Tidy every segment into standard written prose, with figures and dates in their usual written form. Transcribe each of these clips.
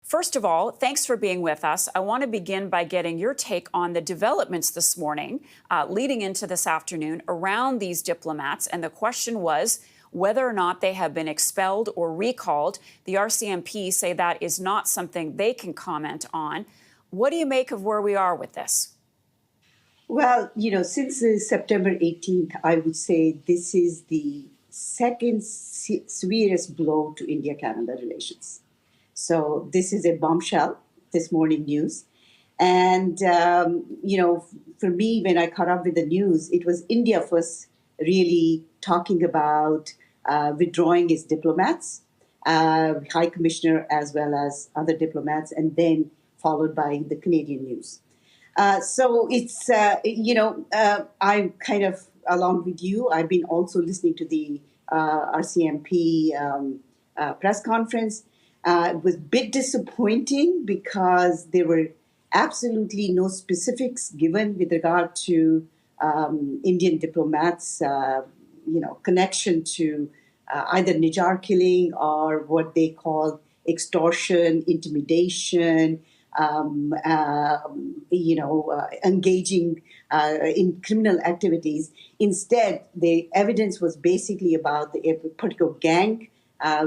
First of all, thanks for being with us. I want to begin by getting your take on the developments this morning, leading into this afternoon, around these diplomats. And the question was whether or not they have been expelled or recalled. The RCMP say that is not something they can comment on. What do you make of where we are with this? Well, since September 18th, I would say this is the second severest blow to India-Canada relations. So this is a bombshell, this morning news. And, for me, when I caught up with the news, it was India first really talking about withdrawing its diplomats, High Commissioner as well as other diplomats, and then followed by the Canadian news. So it's, I'm kind of along with you. I've been also listening to the RCMP press conference. It was a bit disappointing because there were absolutely no specifics given with regard to Indian diplomats, connection to either Nijar killing or what they call extortion, intimidation, engaging in criminal activities. Instead, the evidence was basically about a particular gang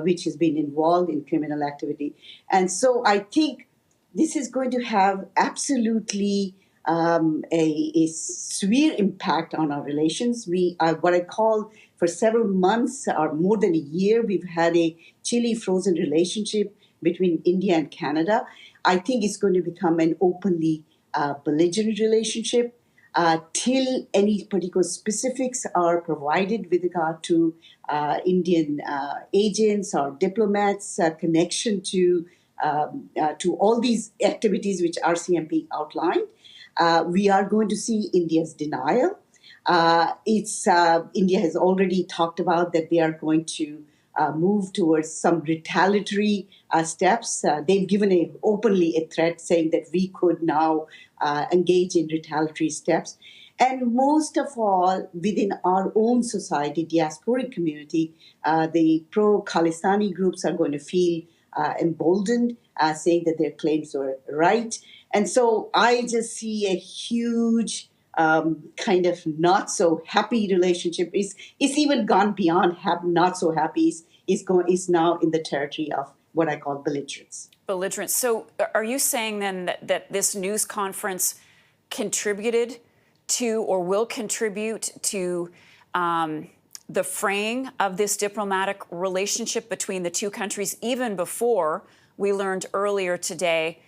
which has been involved in criminal activity. And so I think this is going to have absolutely a severe impact on our relations. We are what I call for several months or more than a year, we've had a chilly frozen relationship between India and Canada. I think it's going to become an openly belligerent relationship till any particular specifics are provided with regard to Indian agents or diplomats' connection to all these activities which RCMP outlined. We are going to see India's denial. India has already talked about that they are going to move towards some retaliatory steps. They've given openly a threat saying that we could now engage in retaliatory steps. And most of all, within our own society, diasporic community, the pro-Khalistani groups are going to feel emboldened, saying that their claims were right. And so I just see a huge kind of not so happy relationship. It's even gone beyond not so happy. Is now in the territory of what I call belligerence. Belligerence. So are you saying then that this news conference contributed to or will contribute to the fraying of this diplomatic relationship between the two countries, even before we learned earlier today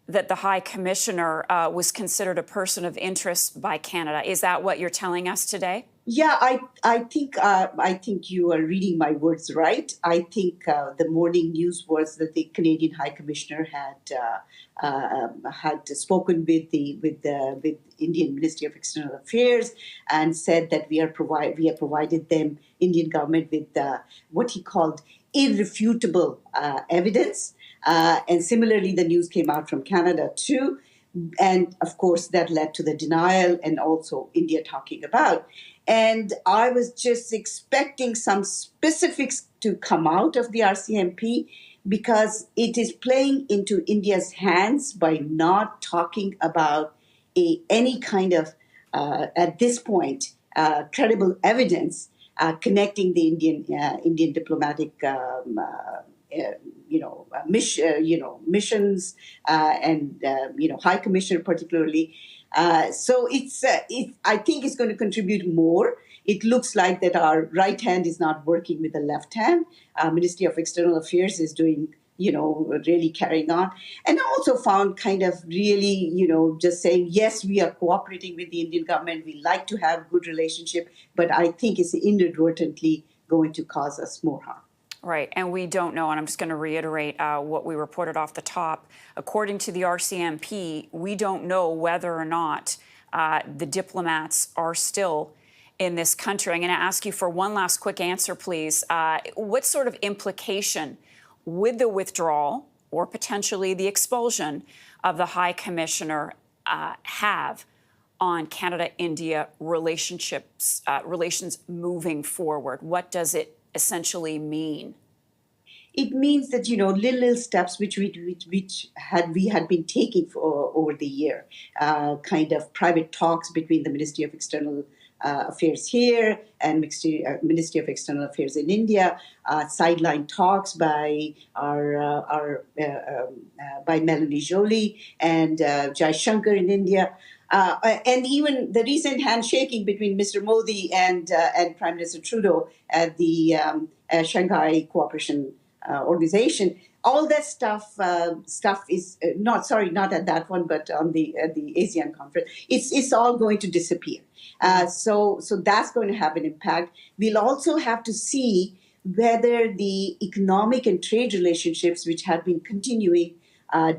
that the High Commissioner was considered a person of interest by Canada? Is that what you're telling us today? Yeah, I think you are reading my words right. I think the morning news was that the Canadian High Commissioner had spoken with the Indian Ministry of External Affairs and said that we have provided them, Indian government, with what he called irrefutable evidence. And similarly, the news came out from Canada too. And of course, that led to the denial and also India talking about. And I was just expecting some specifics to come out of the RCMP because it is playing into India's hands by not talking about any kind of, at this point, credible evidence connecting the Indian diplomatic missions and High Commissioner particularly. So I think it's going to contribute more. It looks like that our right hand is not working with the left hand. Ministry of External Affairs is doing, really carrying on. And I also found kind of really, just saying, yes, we are cooperating with the Indian government. We like to have good relationship, but I think it's inadvertently going to cause us more harm. Right, and we don't know, and I'm just going to reiterate what we reported off the top. According to the RCMP, we don't know whether or not the diplomats are still in this country. I'm going to ask you for one last quick answer, please. What sort of implication would the withdrawal or potentially the expulsion of the High Commissioner have on Canada-India relations moving forward? What does it essentially mean? it means that little steps which we had been taking for over the year, kind of private talks between the Ministry of External Affairs here and Ministry of External Affairs in India, sideline talks by by Melanie Joly and Jai Shankar in India. And even the recent handshaking between Mr. Modi and Prime Minister Trudeau at the Shanghai Cooperation Organization. All that stuff is not at that one, but on the ASEAN conference. It's all going to disappear. So that's going to have an impact. We'll also have to see whether the economic and trade relationships, which have been continuing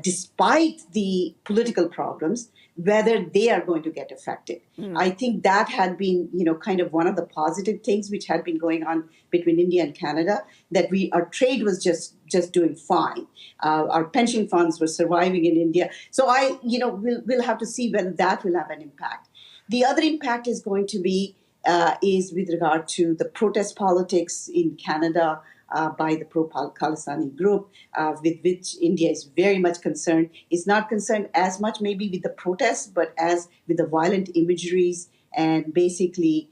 despite the political problems, whether they are going to get affected. I think that had been, kind of one of the positive things which had been going on between India and Canada, that our trade was just doing fine. Our pension funds were surviving in India. So we'll have to see whether that will have an impact. The other impact is going to be is with regard to the protest politics in Canada by the pro-Khalistani group, with which India is very much concerned. It's not concerned as much maybe with the protests, but as with the violent imageries and basically,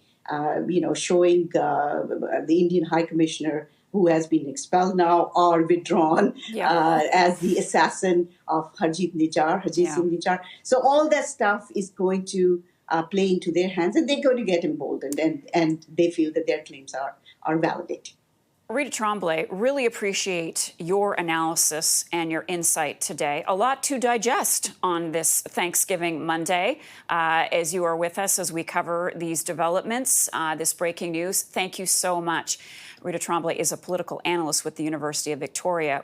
showing the Indian High Commissioner, who has been expelled now or withdrawn, as the assassin of Harjit Singh Nijjar. So all that stuff is going to play into their hands, and they're going to get emboldened, and they feel that their claims are validated. Reeta Tremblay, really appreciate your analysis and your insight today. A lot to digest on this Thanksgiving Monday as you are with us as we cover these developments, this breaking news. Thank you so much. Reeta Tremblay is a political analyst with the University of Victoria.